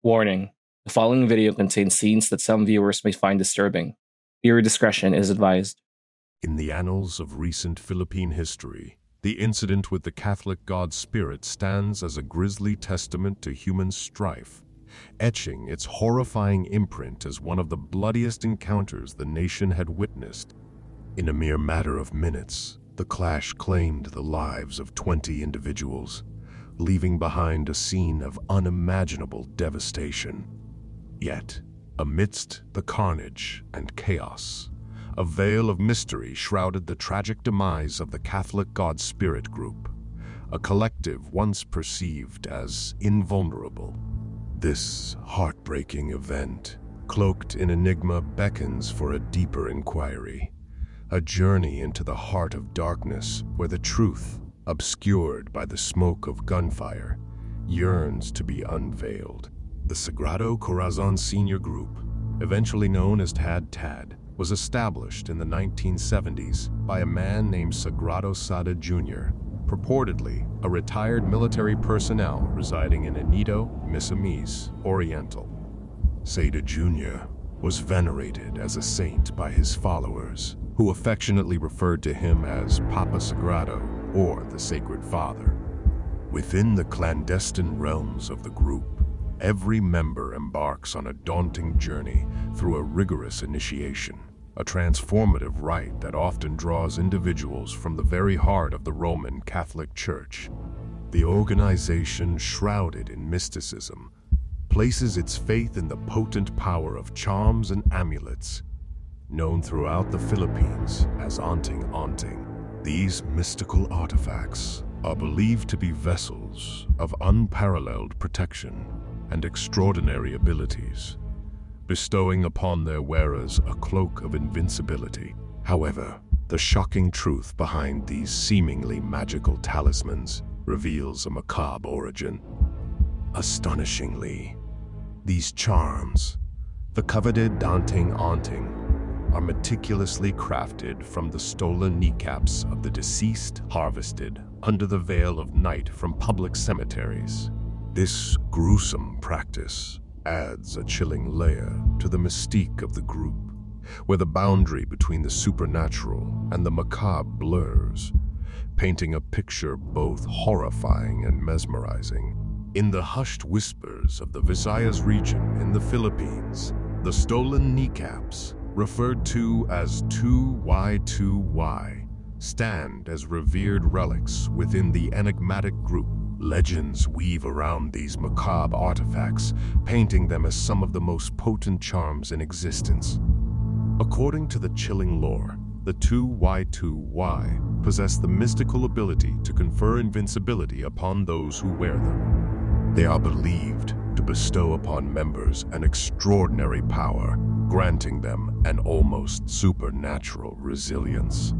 Warning: the following video contains scenes that some viewers may find disturbing. Viewer discretion is advised. In the annals of recent Philippine history, the incident with the Catholic god spirit stands as a grisly testament to human strife, etching its horrifying imprint as one of the bloodiest encounters the nation had witnessed. In a mere matter of minutes, the clash claimed the lives of 20 individuals, leaving behind a scene of unimaginable devastation. Yet, amidst the carnage and chaos, a veil of mystery shrouded the tragic demise of the Catholic God Spirit group, a collective once perceived as invulnerable. This heartbreaking event, cloaked in enigma, beckons for a deeper inquiry, a journey into the heart of darkness where the truth, obscured by the smoke of gunfire, yearns to be unveiled. The Sagrado Corazon Senior Group, eventually known as TAD, was established in the 1970s by a man named Sagrado Sada Jr., purportedly a retired military personnel residing in Anido, Misamis Oriental. Sada Jr. was venerated as a saint by his followers, who affectionately referred to him as Papa Sagrado, or the Sacred Father. Within the clandestine realms of the group, every member embarks on a daunting journey through a rigorous initiation, a transformative rite that often draws individuals from the very heart of the Roman Catholic Church. The organization, shrouded in mysticism, places its faith in the potent power of charms and amulets, known throughout the Philippines as anting-anting. These mystical artifacts are believed to be vessels of unparalleled protection and extraordinary abilities, bestowing upon their wearers a cloak of invincibility. However, the shocking truth behind these seemingly magical talismans reveals a macabre origin. Astonishingly, these charms, the coveted anting-anting, are meticulously crafted from the stolen kneecaps of the deceased, harvested under the veil of night from public cemeteries. This gruesome practice adds a chilling layer to the mystique of the group, where the boundary between the supernatural and the macabre blurs, painting a picture both horrifying and mesmerizing. In the hushed whispers of the Visayas region in the Philippines, the stolen kneecaps, referred to as 2Y2Y, stand as revered relics within the enigmatic group. Legends weave around these macabre artifacts, painting them as some of the most potent charms in existence. According to the chilling lore, the 2Y2Y possess the mystical ability to confer invincibility upon those who wear them. They are believed to bestow upon members an extraordinary power, granting them an almost supernatural resilience.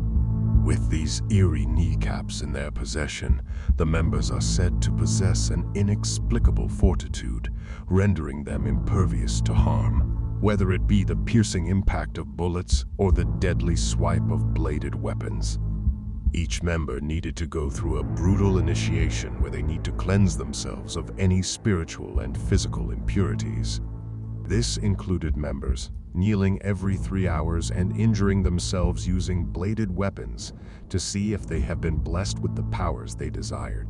With these eerie kneecaps in their possession, the members are said to possess an inexplicable fortitude, rendering them impervious to harm, whether it be the piercing impact of bullets or the deadly swipe of bladed weapons. Each member needed to go through a brutal initiation where they need to cleanse themselves of any spiritual and physical impurities. This included members kneeling every 3 hours and injuring themselves using bladed weapons to see if they have been blessed with the powers they desired.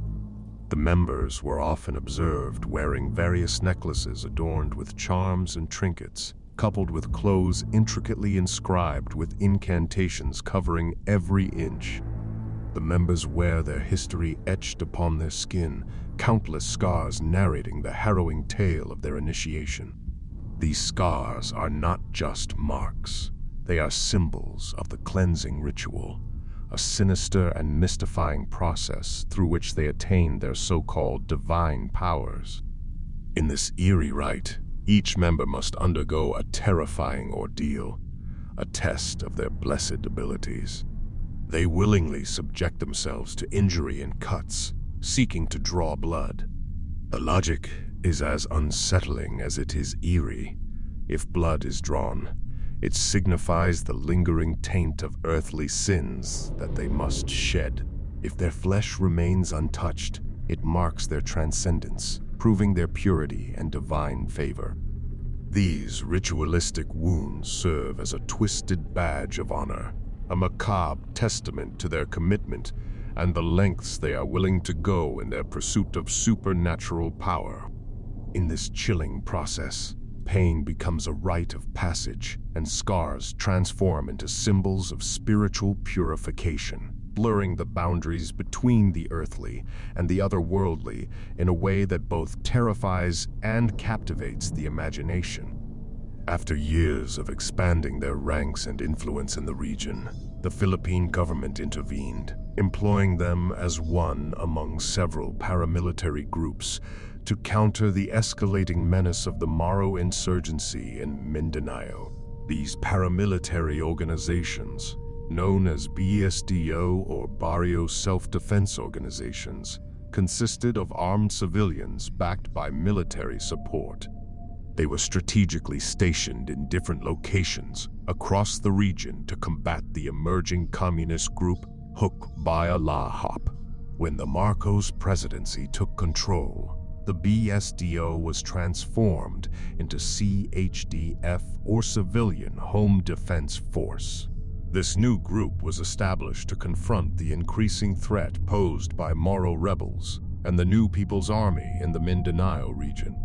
The members were often observed wearing various necklaces adorned with charms and trinkets, coupled with clothes intricately inscribed with incantations covering every inch. The members wear their history etched upon their skin, countless scars narrating the harrowing tale of their initiation. These scars are not just marks. They are symbols of the cleansing ritual, a sinister and mystifying process through which they attain their so-called divine powers. In this eerie rite, each member must undergo a terrifying ordeal, a test of their blessed abilities. They willingly subject themselves to injury and cuts, seeking to draw blood. The logic is as unsettling as it is eerie. If blood is drawn, it signifies the lingering taint of earthly sins that they must shed. If their flesh remains untouched, it marks their transcendence, proving their purity and divine favor. These ritualistic wounds serve as a twisted badge of honor, a macabre testament to their commitment and the lengths they are willing to go in their pursuit of supernatural power. In this chilling process, pain becomes a rite of passage, and scars transform into symbols of spiritual purification, blurring the boundaries between the earthly and the otherworldly in a way that both terrifies and captivates the imagination. After years of expanding their ranks and influence in the region, the Philippine government intervened, employing them as one among several paramilitary groups to counter the escalating menace of the Moro insurgency in Mindanao. These paramilitary organizations, known as BSDO or Barrio Self-Defense Organizations, consisted of armed civilians backed by military support. They were strategically stationed in different locations across the region to combat the emerging communist group Hukbayalahap. When the Marcos presidency took control, the BSDO was transformed into CHDF or Civilian Home Defense Force. This new group was established to confront the increasing threat posed by Moro rebels and the New People's Army in the Mindanao region.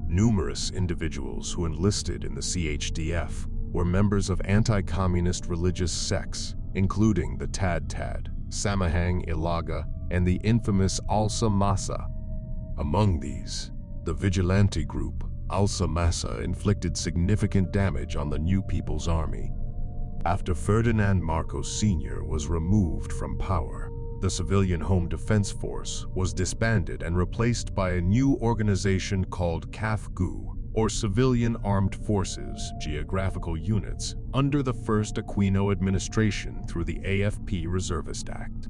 Numerous individuals who enlisted in the CHDF were members of anti-communist religious sects, including the Tad, Samahang Ilaga, and the infamous Alsa Masa. Among these, the vigilante group Alsa Masa inflicted significant damage on the New People's Army. After Ferdinand Marcos Sr. was removed from power, the Civilian Home Defense Force was disbanded and replaced by a new organization called CAFGU, or Civilian Armed Forces Geographical Units, under the first Aquino administration through the AFP Reservist Act.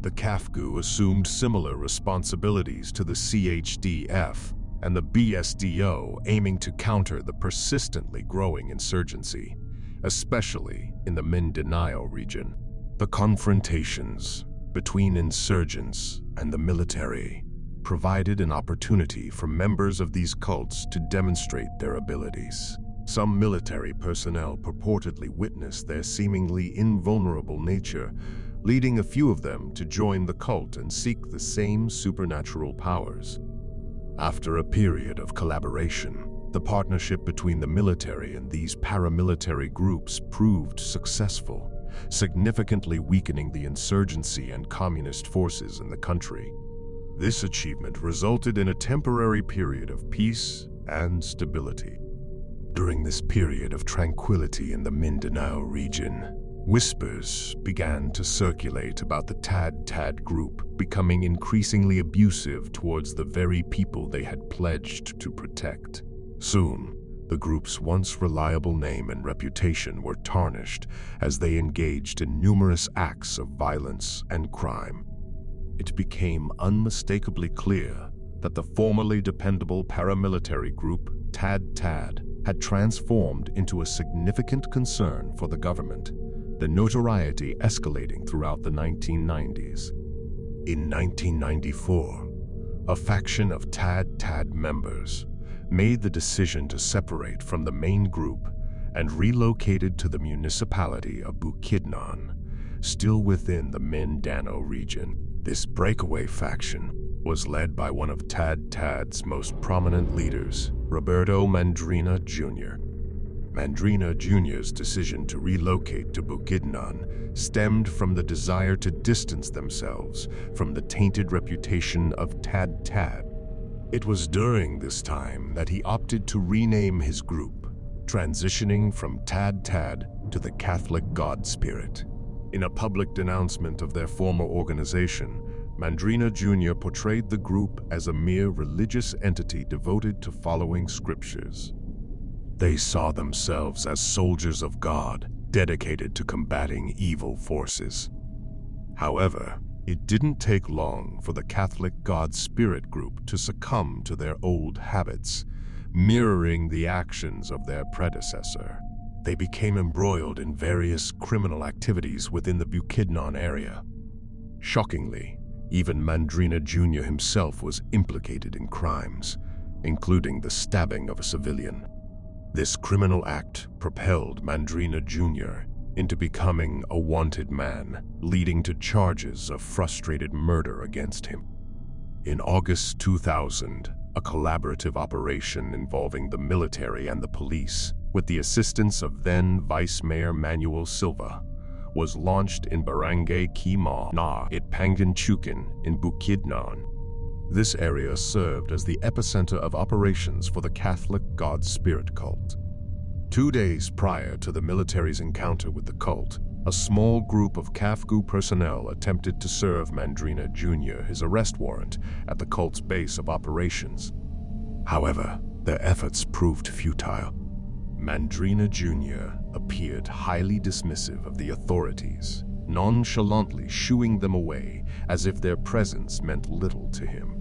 The CAFGU assumed similar responsibilities to the CHDF and the BSDO, aiming to counter the persistently growing insurgency, especially in the Mindanao region. The confrontations between insurgents and the military provided an opportunity for members of these cults to demonstrate their abilities. Some military personnel purportedly witnessed their seemingly invulnerable nature, leading a few of them to join the cult and seek the same supernatural powers. After a period of collaboration, the partnership between the military and these paramilitary groups proved successful, significantly weakening the insurgency and communist forces in the country. This achievement resulted in a temporary period of peace and stability. During this period of tranquility in the Mindanao region, whispers began to circulate about the Tad group becoming increasingly abusive towards the very people they had pledged to protect. Soon, the group's once reliable name and reputation were tarnished as they engaged in numerous acts of violence and crime. It became unmistakably clear that the formerly dependable paramilitary group Tad had transformed into a significant concern for the government, the notoriety escalating throughout the 1990s. In 1994, a faction of Tad members made the decision to separate from the main group and relocated to the municipality of Bukidnon, still within the Mindanao region. This breakaway faction was led by one of Tad's most prominent leaders, Roberto Mandrina Jr. Mandrina Jr.'s decision to relocate to Bukidnon stemmed from the desire to distance themselves from the tainted reputation of Tad. It was during this time that he opted to rename his group, transitioning from Tad to the Catholic God Spirit. In a public denouncement of their former organization, Mandrina Jr. portrayed the group as a mere religious entity devoted to following scriptures. They saw themselves as soldiers of God, dedicated to combating evil forces. However, it didn't take long for the Catholic God Spirit group to succumb to their old habits, mirroring the actions of their predecessor. They became embroiled in various criminal activities within the Bukidnon area. Shockingly, Even Mandrina Jr. himself was implicated in crimes, including the stabbing of a civilian. This criminal act propelled Mandrina Jr. into becoming a wanted man, leading to charges of frustrated murder against him. In August 2000, a collaborative operation involving the military and the police, with the assistance of then Vice Mayor Manuel Silva, was launched in Barangay Quima na Itpanganchukan in Bukidnon. This area served as the epicenter of operations for the Catholic God Spirit cult. 2 days prior to the military's encounter with the cult, a small group of CAFGU personnel attempted to serve Mandrina Jr. his arrest warrant at the cult's base of operations. However, their efforts proved futile. Mandrina Jr. appeared highly dismissive of the authorities, nonchalantly shooing them away as if their presence meant little to him.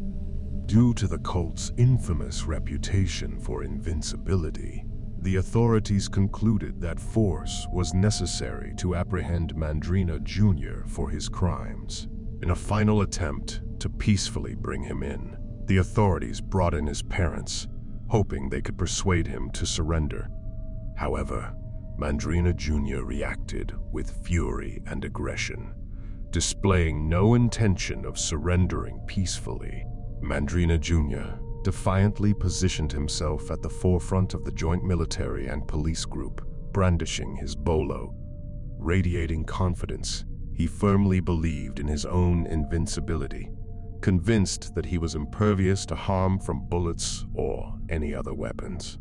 Due to the cult's infamous reputation for invincibility, the authorities concluded that force was necessary to apprehend Mandrina Jr. for his crimes. In a final attempt to peacefully bring him in, the authorities brought in his parents, hoping they could persuade him to surrender. However, Mandrina Jr. reacted with fury and aggression, displaying no intention of surrendering peacefully. Mandrina Jr. defiantly positioned himself at the forefront of the joint military and police group, brandishing his bolo. Radiating confidence, he firmly believed in his own invincibility, convinced that he was impervious to harm from bullets or any other weapons.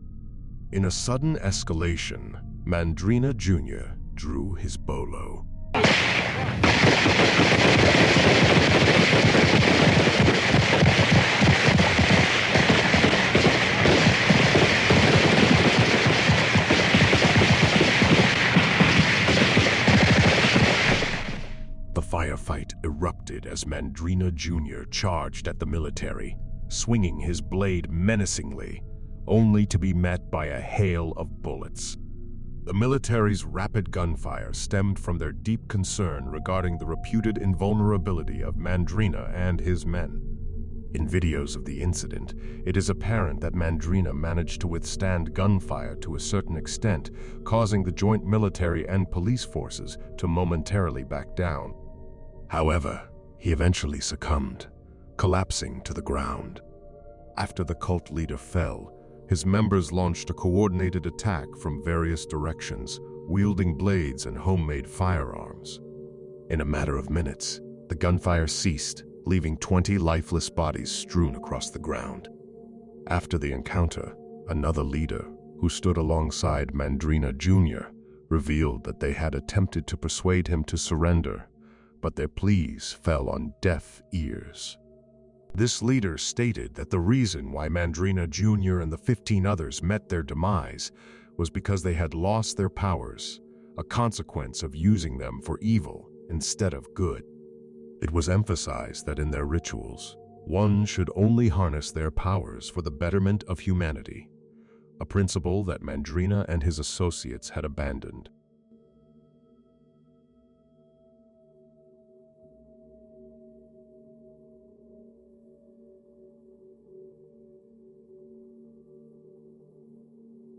In a sudden escalation, Mandrina Jr. drew his bolo. The firefight erupted as Mandrina Jr. charged at the military, swinging his blade menacingly, only to be met by a hail of bullets. The military's rapid gunfire stemmed from their deep concern regarding the reputed invulnerability of Mandrina and his men. In videos of the incident, it is apparent that Mandrina managed to withstand gunfire to a certain extent, causing the joint military and police forces to momentarily back down. However, he eventually succumbed, collapsing to the ground. After the cult leader fell, his members launched a coordinated attack from various directions, wielding blades and homemade firearms. In a matter of minutes, the gunfire ceased, leaving 20 lifeless bodies strewn across the ground. After the encounter, another leader, who stood alongside Mandrina Jr., revealed that they had attempted to persuade him to surrender, but their pleas fell on deaf ears. This leader stated that the reason why Mandrina Jr. and the 15 others met their demise was because they had lost their powers, a consequence of using them for evil instead of good. It was emphasized that in their rituals, one should only harness their powers for the betterment of humanity, a principle that Mandrina and his associates had abandoned.